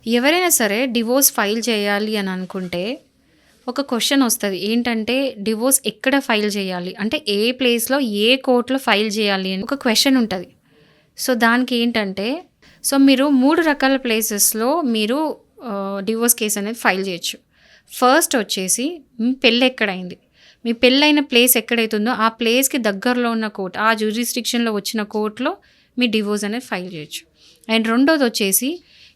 ఎవరైనా సరే divorce file చేయాలి అని అనుకుంటే ఒక క్వశ్చన్ వస్తది. ఏంటంటే డివోర్స్ ఎక్కడ ఫైల్ చేయాలి? అంటే ఏ ప్లేస్‌లో, ఏ కోర్ట్‌లో ఫైల్ చేయాలి అని ఒక క్వశ్చన్ ఉంటది. సో, దానికి ఏంటంటే మీరు 3 రకాల ప్లేసెస్‌లో మీరు డివోర్స్ కేస్ అనేది ఫైల్ చేయొచ్చు. ఫస్ట్ వచ్చేసి మీ పెళ్ళెక్కడైంది? మీ పెళ్ళైన ప్లేస్ ఎక్కడైతుందో ఆ ప్లేస్‌కి దగ్గరలో ఉన్న కోర్ట్, ఆ జ్యూరిస్డిక్షన్‌లో వచ్చిన కోర్ట్‌లో మీ డివోర్స్ అనేది ఫైల్ చేయొచ్చు. అండ్ రెండోదొచ్చేసి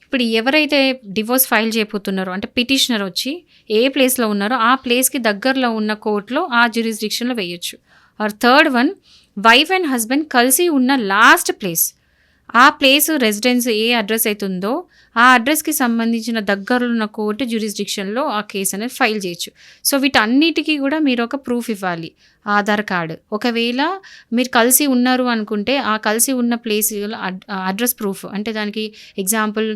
ఇప్పుడు ఎవరైతే డివోర్స్ ఫైల్ చేయబోతున్నారో అంటే పిటిషనర్ వచ్చి ఏ ప్లేస్‌లో ఉన్నారో ఆ ప్లేస్‌కి దగ్గరలో ఉన్న కోర్ట్‌లో ఆ జ్యూరిస్డిక్షన్‌లో వేయొచ్చు. Or third one, wife and husband కలిసి ఉన్న లాస్ట్ ప్లేస్, ఆ ప్లేస్ రెసిడెన్స్ ఏ అడ్రస్ అయితుందో ఆ అడ్రస్‌కి సంబంధించిన దగ్గరలో ఉన్న కోర్ట్ జ్యూరిస్డిక్షన్‌లో ఆ కేస్ అనేది ఫైల్ చేయొచ్చు. సో, వీటన్నిటికి కూడా మీరు ఒక ప్రూఫ్ ఇవ్వాలి. ఆధార్ కార్డ్. ఒకవేళ మీరు కలిసి ఉన్నారు అనుకుంటే ఆ కలిసి ఉన్న ప్లేస్‌లో అడ్రస్ ప్రూఫ్ అంటే దానికి ఎగ్జాంపుల్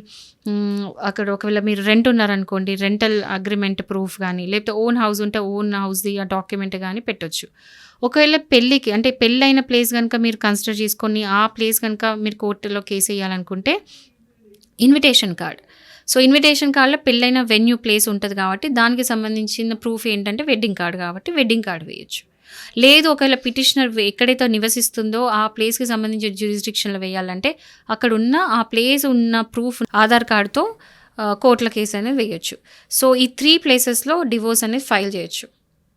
అక్కడ ఒకవేళ మీరు రెంట్ ఉన్నారనుకోండి, రెంటల్ అగ్రీమెంట్ ప్రూఫ్ గానీ, లేకపోతే ఓన్ హౌస్ ఉంటే ఓన్ హౌస్‌ది ఆ డాక్యుమెంట్ గానీ పెట్టొచ్చు. ఒకవేళ పెళ్ళికి అంటే పెళ్ళైన ప్లేస్ గనుక మీరు కన్సిడర్ చేసుకొని ఆ ప్లేస్ గనుక మీరు కోర్టులో కేసేయాలనుకుంటే ఇన్విటేషన్ కార్డ్. సో, ఇన్విటేషన్ కార్డ్‌లో పెళ్ళైన వెన్యూ ప్లేస్ ఉంటది కాబట్టి దానికి సంబంధించిన ప్రూఫ్ ఏంటంటే వెడ్డింగ్ కార్డ్ కాబట్టి వెడ్డింగ్ కార్డ్ వేయొచ్చు. లేదు ఒకవేళ పిటిషనర్ ఎక్కడైతే నివసిస్తుందో ఆ ప్లేస్‌కి సంబంధించిన జ్యూరిస్డిక్షన్‌లో వేయాలంటే అక్కడున్న ఆ ప్లేస్ ఉన్న ప్రూఫ్ ఆధార్ కార్డ్‌తో కోర్ట్‌లో కేస్ అనేది వేయొచ్చు. సో, ఈ 3 ప్లేసెస్‌లో డివోర్స్ అనేది ఫైల్ చేయొచ్చు.